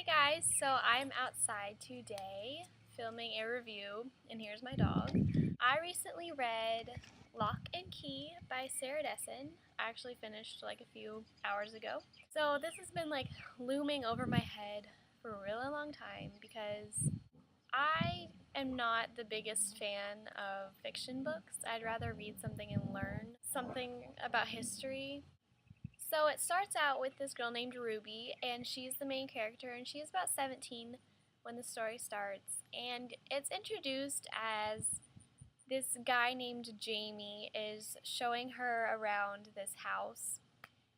Hey guys, so I'm outside today filming a review, and here's my dog. I recently read Lock and Key by Sarah Dessen. I actually finished like a few hours ago. So this has been like looming over my head for a really long time because I am not the biggest fan of fiction books. I'd rather read something and learn something about history. So it starts out with this girl named Ruby, and she's the main character, and she's about 17 when the story starts. And it's introduced as this guy named Jamie is showing her around this house.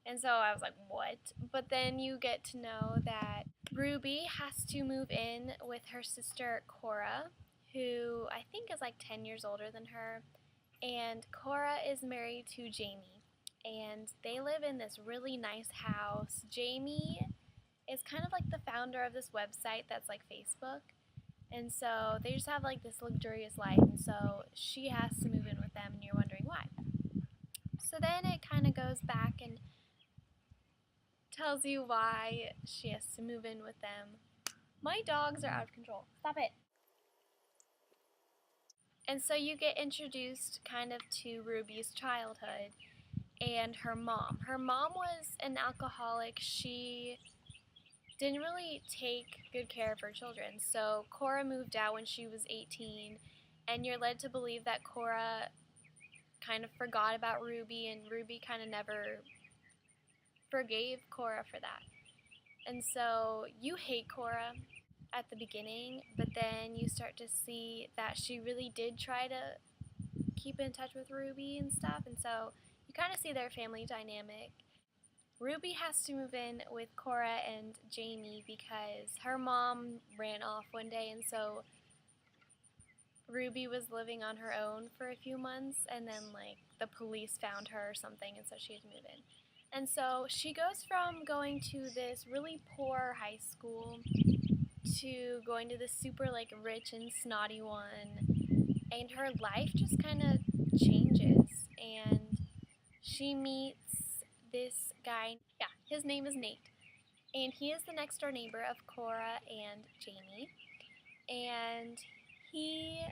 And so I was like, what? But then you get to know that Ruby has to move in with her sister Cora, who I think is like 10 years older than her. And Cora is married to Jamie, and they live in this really nice house. Jamie is kind of like the founder of this website that's like Facebook, and so they just have like this luxurious life, and so she has to move in with them, and you're wondering why. So then it kind of goes back and tells you why she has to move in with them. My dogs are out of control. Stop it. And so you get introduced kind of to Ruby's childhood and her mom. Her mom was an alcoholic. She didn't really take good care of her children. So Cora moved out when she was 18, and you're led to believe that Cora kind of forgot about Ruby, and Ruby kind of never forgave Cora for that. And so you hate Cora at the beginning, but then you start to see that she really did try to keep in touch with Ruby and stuff, and so you kind of see their family dynamic. Ruby has to move in with Cora and Jamie because her mom ran off one day, and so Ruby was living on her own for a few months, and then like the police found her or something, and so she had to move in. And so she goes from going to this really poor high school to going to this super like rich and snotty one, and her life just kind of changes, and she meets this guy. Yeah, his name is Nate, and he is the next door neighbor of Cora and Jamie, and he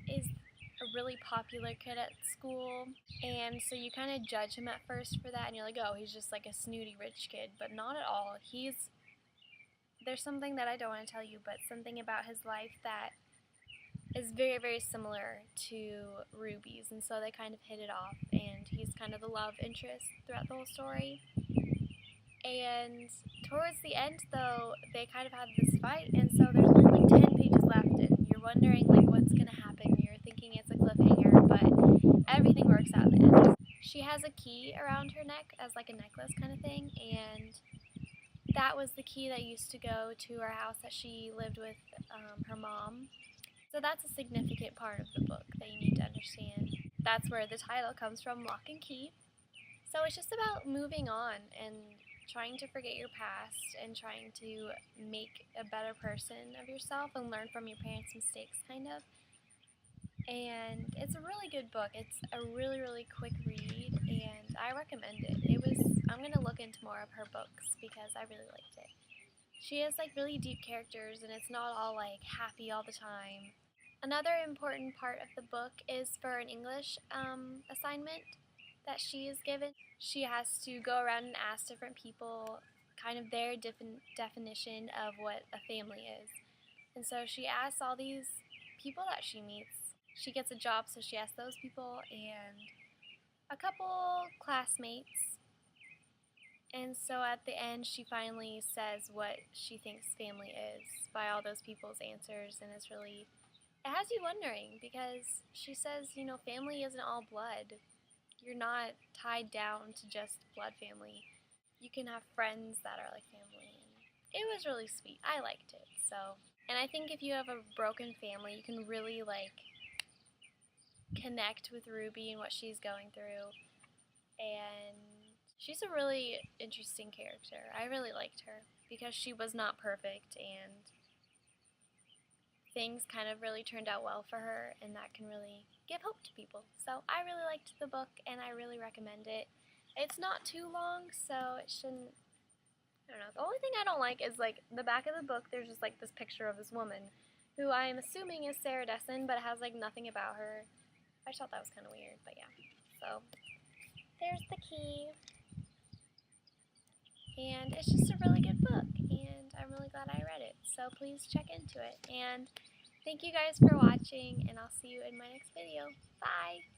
is a really popular kid at school, and so you kind of judge him at first for that, and you're like, oh, he's just like a snooty rich kid, but not at all. There's something that I don't want to tell you, but something about his life that is very, very similar to Ruby's, and so they kind of hit it off, and he's kind of the love interest throughout the whole story. And towards the end, though, they kind of have this fight, and so there's only like 10 pages left, and you're wondering like what's going to happen. You're thinking it's a cliffhanger, but everything works out in the end. She has a key around her neck as like a necklace kind of thing, and that was the key that used to go to her house that she lived with her mom. So that's a significant part of the book that you need to understand. That's where the title comes from, Lock and Key. So it's just about moving on and trying to forget your past and trying to make a better person of yourself and learn from your parents' mistakes, kind of. And it's a really good book. It's a really, really quick read, and I recommend it. I'm going to look into more of her books because I really liked it. She has like really deep characters, and it's not all like happy all the time. Another important part of the book is for an English assignment that she is given. She has to go around and ask different people kind of their definition of what a family is. And so she asks all these people that she meets. She gets a job, so she asks those people and a couple classmates. And so at the end, she finally says what she thinks family is by all those people's answers, and it has you wondering because she says, you know, family isn't all blood. You're not tied down to just blood family. You can have friends that are like family. And it was really sweet. I liked it. And I think if you have a broken family, you can really like connect with Ruby and what she's going through. And she's a really interesting character. I really liked her because she was not perfect, and things kind of really turned out well for her, and that can really give hope to people. So I really liked the book, and I really recommend it. It's not too long, so it shouldn't I don't know. The only thing I don't like is like the back of the book. There's just like this picture of this woman, who I am assuming is Sarah Dessen, but it has like nothing about her. I just thought that was kind of weird, but yeah. So there's the key, and it's just a really good book, and I'm really glad I read it. So please check into it, and thank you guys for watching, and I'll see you in my next video. Bye!